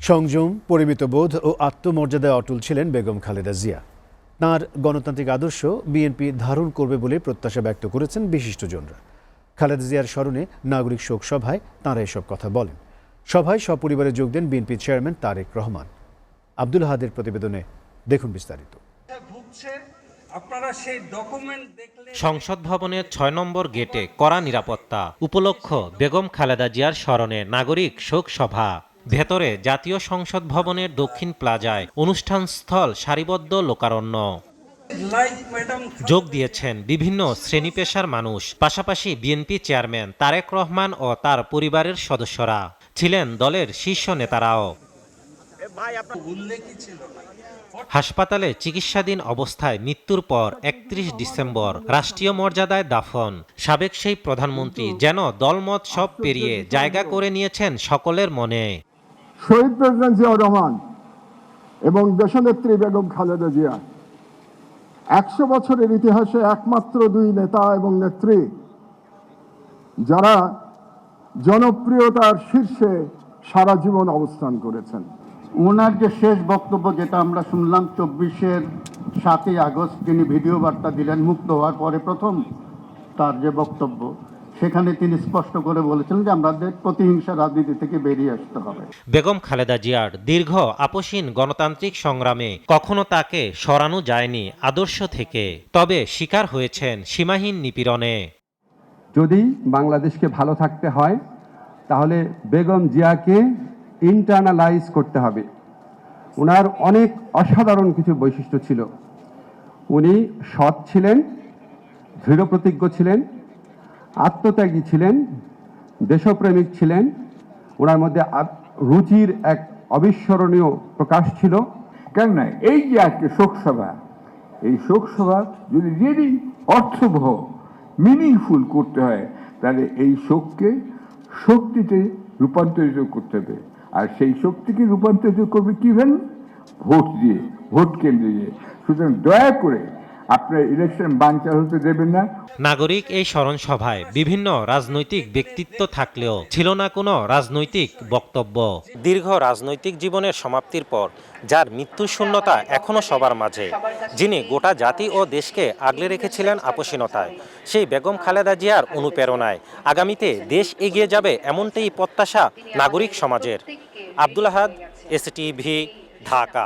সংযম, পরিমিত বোধ ও আত্মমর্যাদায় অটল ছিলেন বেগম খালেদা জিয়া। তাঁর গণতান্ত্রিক আদর্শ বিএনপি ধারণ করবে বলে প্রত্যাশা ব্যক্ত করেছেন বিশিষ্টজনরা। খালেদা জিয়ার স্মরণে নাগরিক শোক সভায় তাঁরা এসব কথা বলেন। সভায় সপরিবারে যোগ দেন বিএনপি চেয়ারম্যান তারেক রহমান। আব্দুল হাদের প্রতিবেদনে দেখুন বিস্তারিত। সংসদ ভবনের ৬ নম্বর গেটে কড়া নিরাপত্তা, উপলক্ষ বেগম খালেদা জিয়ার স্মরণে নাগরিক শোক সভা। ভেতরে জাতীয় সংসদ ভবনের দক্ষিণ প্লাজায় অনুষ্ঠানস্থল সারিবদ্ধ লোকারণ্য। যোগ দিয়েছেন বিভিন্ন শ্রেণী পেশার মানুষ, পাশাপাশি বিএনপি চেয়ারম্যান তারেক রহমান ও তার পরিবারের সদস্যরা। ছিলেন দলের শীর্ষ নেতারাও। হাসপাতালে চিকিৎসাধীন অবস্থায় মৃত্যুর পর ৩১ ডিসেম্বর রাষ্ট্রীয় মর্যাদায় দাফন। সাবেক সেই প্রধানমন্ত্রী যেন দলমত সব পেরিয়ে জায়গা করে নিয়েছেন সকলের মনে। শহীদ প্রেসিডেন্ট জিয়াউর রহমান এবং দেশনেত্রী বেগম খালেদা জিয়া ১০০ বছরের ইতিহাসে একমাত্র দুই নেতা এবং নেত্রী যারা জনপ্রিয়তার শীর্ষে সারা জীবন অবস্থান করেছেন। ওনার যে শেষ বক্তব্য, যেটা আমরা শুনলাম ২৪-এর ৭ই আগস্ট তিনি ভিডিও বার্তা দিলেন মুক্ত হওয়ার পরে প্রথম তার যে বক্তব্য, সেখানে তিনি স্পষ্ট করে বলেছিলেন যে আমাদের প্রতিহিংসা রাজনীতি থেকে বেরিয়ে আসতে হবে। বেগম খালেদা জিয়ার দীর্ঘ আপসীন গণতান্ত্রিক সংগ্রামে কখনো তাকে সরানো যায়নি আদর্শ থেকে, তবে শিকার হয়েছেন সীমাহীন নিপীড়নে। যদি বাংলাদেশকে ভালো থাকতে হয় তাহলে বেগম জিয়াকে ইন্টারনালাইজ করতে হবে। ওনার অনেক অসাধারণ কিছু বৈশিষ্ট্য ছিল। উনি সৎ ছিলেন, দৃঢ়প্রতিজ্ঞ ছিলেন, আত্মত্যাগী ছিলেন, দেশপ্রেমিক ছিলেন। ওনার মধ্যে রুচির এক অবিস্মরণীয় প্রকাশ ছিল। কেননা এই যে আজকে শোকসভা, এই শোকসভা যদি রিয়েলি অর্থবহ মিনিংফুল করতে হয় তাহলে এই শোককে শক্তিতে রূপান্তরিত করতে হবে। আর সেই শক্তিকে রূপান্তরিত করবে কিভাবে? ভোট দিয়ে, ভোট কেন্দ্রে দিয়ে। সুতরাং দয়া করে আপনার ইলেকশন বানচাল হতে দেবেন না। নাগরিক এই স্মরণ সভায় বিভিন্ন রাজনৈতিক ব্যক্তিত্ব থাকলেও ছিল না কোনো রাজনৈতিক বক্তব্য। দীর্ঘ রাজনৈতিক জীবনের সমাপ্তির পর যার মৃত্যু শূন্যতা এখনো সবার মাঝে, যিনি গোটা জাতি ও দেশকে আগলে রেখেছিলেন আপসীনতায়, সেই বেগম খালেদা জিয়ার অনুপ্রেরণায় আগামীতে দেশ এগিয়ে যাবে এমনটাই প্রত্যাশা নাগরিক সমাজের। আব্দুল আহাদ, এসটিভি, ঢাকা।